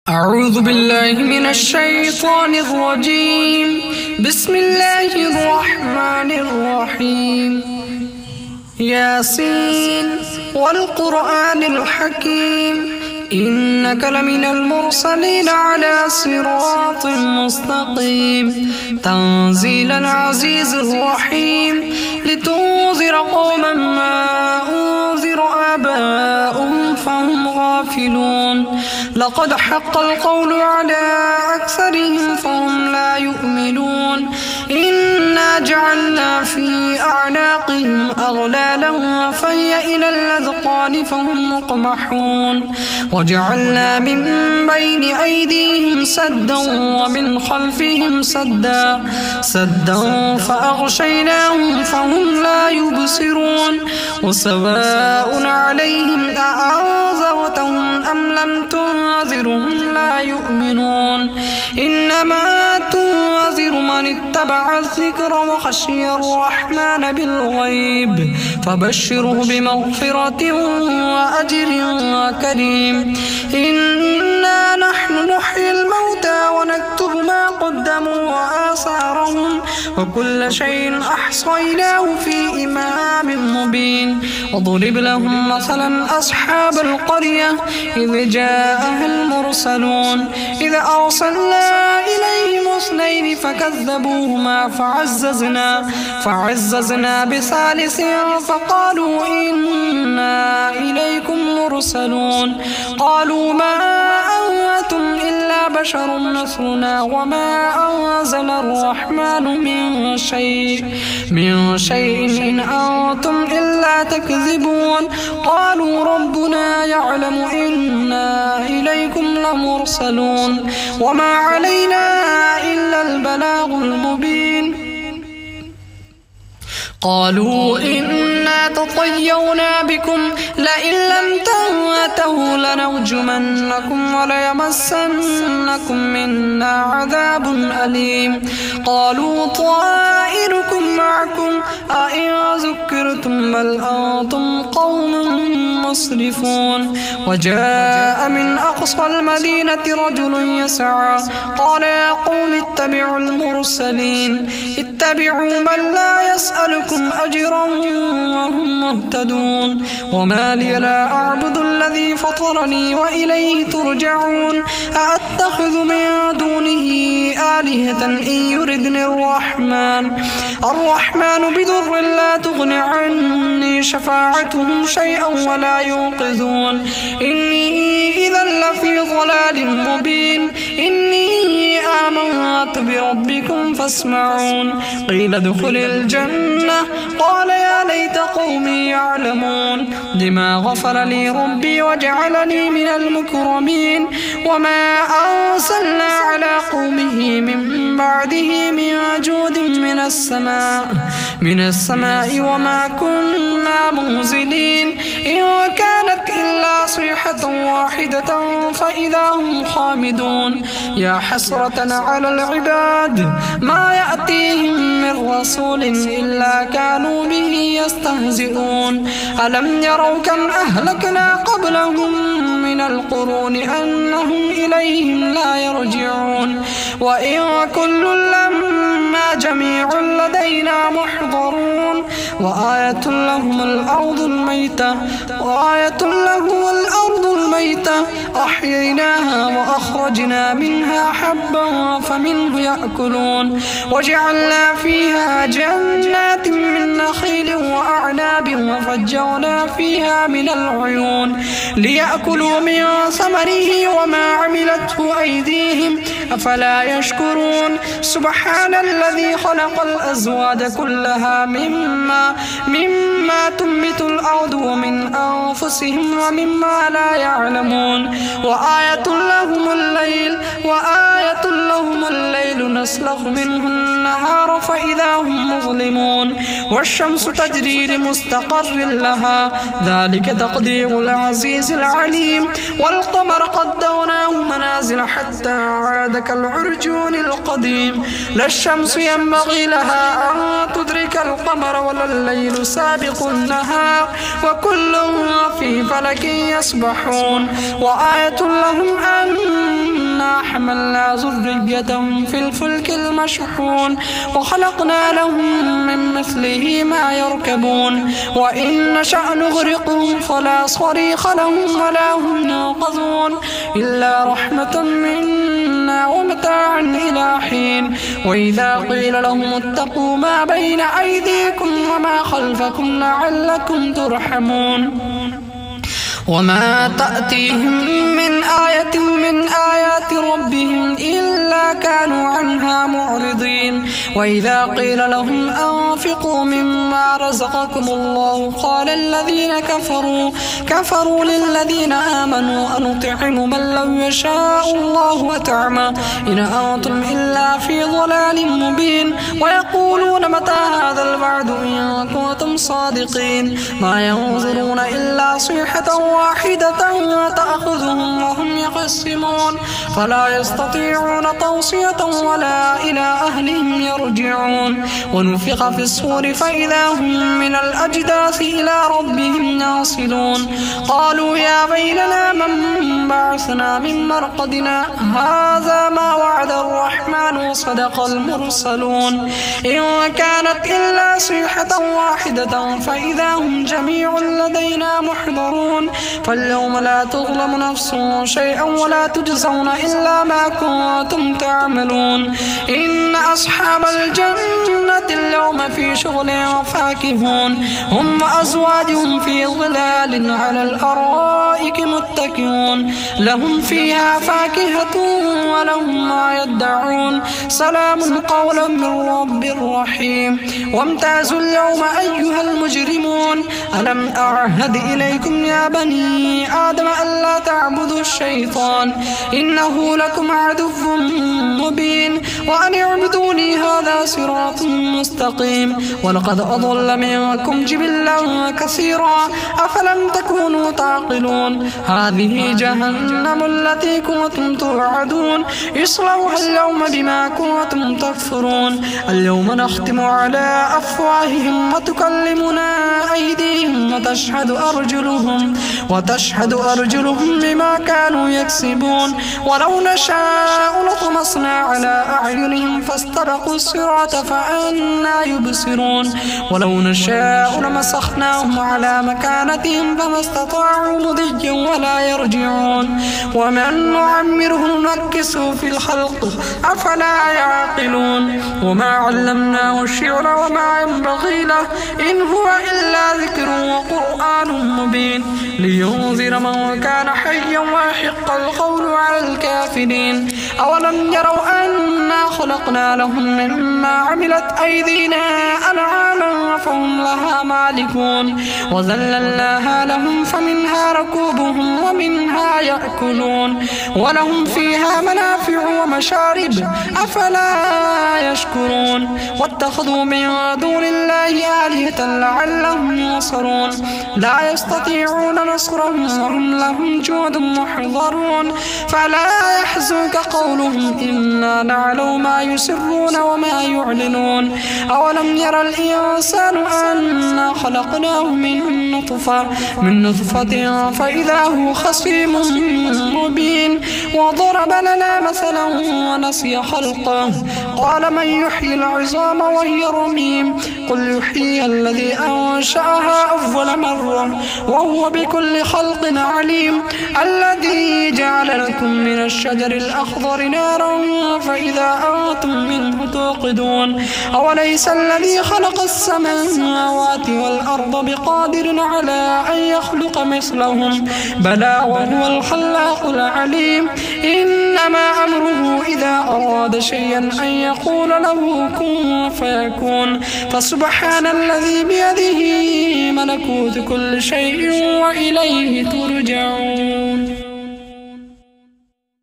أعوذ بالله من الشيطان الرجيم. بسم الله الرحمن الرحيم. ياسين والقرآن الحكيم إنك لمن المرسلين على صراط مستقيم تنزيل العزيز الرحيم لتنذر قوما ما أنذر آباؤهم فهم غافلون. لقد حق القول على أكثرهم فهم لا يؤمنون. إنا جعلنا في أعناقهم أغلالا فهي إلى الأذقان فهم مقمحون. وجعلنا من بين أيديهم سدا ومن خلفهم سدا فأغشيناهم فهم لا يبصرون. وسواء عليهم أأنذرتهم أم لم تنذرهم لا يؤمنون. إنما تنذر من اتبع الذكر وخشي الرحمن بالغيب فبشره بمغفرة وأجر كريم. إنا نحن نحيي الموتى ونكتب ما قدموا وآثارهم وكل شيء أحصيناه في إمام مبين. وضرب لهم مثلا أصحاب القرية إذ جاءها المرسلون إذ أرسلنا إليهم اثنين فكذبوهما فعززنا بثالث فقالوا إنا إليكم مرسلون. قالوا ما أنتم إلا بشر مثلنا وما أنزل الرحمن من شيء إن أنتم إلا تكذبون. قالوا ربنا يعلم إنا إليكم لمرسلون وما علينا إلا البلاغ المبين. قالوا إنا تطيرنا بكم لئن لم تنتهوا لنرجمنكم وليمسنكم منا عذاب أليم. قالوا طائركم معكم أئن ذكرتم بل أنتم قوم مسرفون. وجاء من أقصى المدينة رجل يسعى قال يا قوم اتبعوا المرسلين اتبعوا من لا يسألكم أجرا وهم مهتدون. وما لي لا أعبد الذي فطرني وإليه ترجعون. أأتخذ من دونه آلهة إن يردني الرحمن بضر لا تغن عني شفاعتهم شيئا ولا ينقذون. إني إذا لفي ضلال مبين. إني آمنت بربكم فاسمعون. قيل ادخل الجنة قال يا ليت قومي يعلمون بما غفر لي ربي وجعلني من المكرمين. وما أرسلنا على قومه من بعده من جود من السماء وما كنا منزلين. إن كانت إلا صيحة واحدة فإذا هم خامدون. يا حسرة على العباد ما يأتيهم من رسول إلا كانوا به يستهزئون. ألم يروا كم أهلكنا قبلهم من القرون أنهم إليهم لا يرجعون. وإن كل لما جميع لدينا محضرون. وآية لهم الأرض الميتة أحييناها وأخرجنا منها حبا فمنه يأكلون. وجعلنا فيها جنات من نخيل وأعناب وفجرنا فيها من العيون ليأكلوا من ثمره وما عملته أيديهم أفلا يشكرون. سبحان الذي خلق الأزواج كلها مما تنبت الأرض ومن أنفسهم ومما لا يعلمون. وآية لهم الليل نسلخ منه النهار فإذا هم مظلمون. والشمس تجري لمستقر لها ذلك تقدير العزيز العليم. والقمر قدرناه منازل حتى عاد كالعرجون القديم. لا الشمس ينبغي لها أن تدرك القمر ولا الليل سابق النهار وكل في فلك يسبحون. وآية لهم أن وحملنا ذريتهم في الفلك المشحون وخلقنا لهم من مثله ما يركبون وإن نشأ نغرقهم فلا صريخ لهم ولا هم ينقذون إلا رحمة منا ومتاعا إلى حين وإذا قيل لهم اتقوا ما بين أيديكم وما خلفكم لعلكم ترحمون وما تأتيهم من آية من آيات ربهم إلا كانوا عنها معرضين وإذا قيل لهم أنفقوا مما رزقكم الله قال الذين كفروا للذين آمنوا أنطعم من لو يشاء الله أطعمه إن أنتم إلا في ضلال مبين ويقولون متى هذا الوعد إن كنتم صادقين ما ينظرون إلا صيحة واحدة تأخذهم وهم يخصمون فلا يستطيعون توصية ولا إلى أهلهم يرجعون ونفخ في الصور فإذا هم من الأجداث إلى ربهم ينصلون قالوا يا ويلنا من بعثنا من مرقدنا هذا ما وعد الرحمن وصدق المرسلون إن كانت إلا صيحة واحدة فإذا هم جميع لدينا محضرون فاليوم لا تظلم نفس شيئا ولا تجزون إلا ما كنتم تعملون إن أصحاب الجنة اليوم في شغل وفاكهون هم وأزواجهم في ظلال على الأرائك متكئون لهم فيها فاكهة ولهم ما يدعون سلام قولا من رب رحيم وامتازوا اليوم أيها المجرمون ألم أعهد إليكم يا بني آدم ألا تعبدوا الشيطان إنه لكم عدو مبين وأن اعبدوني هذا صراط مستقيم ولقد أضل منكم جبلا كثيرا أفلم تكونوا تعقلون هذه جهنم التي كنتم توعدون اصلوها اليوم بما كنتم تكفرون اليوم نختم على أفواههم وتكلمنا أيديهم وتشهد أرجلهم بما كانوا يكسبون ولو نشاء لطمسنا على أعينهم فاستبقوا الصراط فأنا يبصرون ولو نشاء لمسخناهم على مكانتهم فما استطاعوا مضيا ولا يرجعون ومن نعمره ننكسه في الخلق أفلا يعقلون وما علمناه الشعر وما ينبغي له إن هو إلا ذكر وقرآن مبين لينذر من كان حيا ويحق القول على الكافرين أولم يروا أنا خلقنا لهم مما عملت أيدينا أنعاما فهم لها مالكون وذللناها لهم فمنها ركوبهم ومنها يأكلون ولهم فيها منافع ومشارب أفلا يشكرون واتخذوا من دون الله آلهة لعلهم ينصرون لا يستطيعون نصرهم وهم لهم جند محضرون فلا يحزنك قولهم إنا نعلم ما يسرون وما يعلنون أولم يرى الإنسان أنا خلقناه من نطفة فإذا هو خصيم مبين وضرب لنا مثلا ونسي خلقه قال من يحيي العظام وهي رميم قل يحيي الذي أنشأها أول مرة وهو بكل خلق عليم الذي جعل لكم من الشجر الأخضر نارا فإذا أنتم منه توقدون أوليس الذي خلق السماوات والأرض بقادر على أن يخلق مثلهم بلى وهو الخلاق العليم إنما أمره إذا أراد شيئا أن يقول له كن فيكون فسبحان الذي بيده ملكوت كل شيء وإليه ترجعون.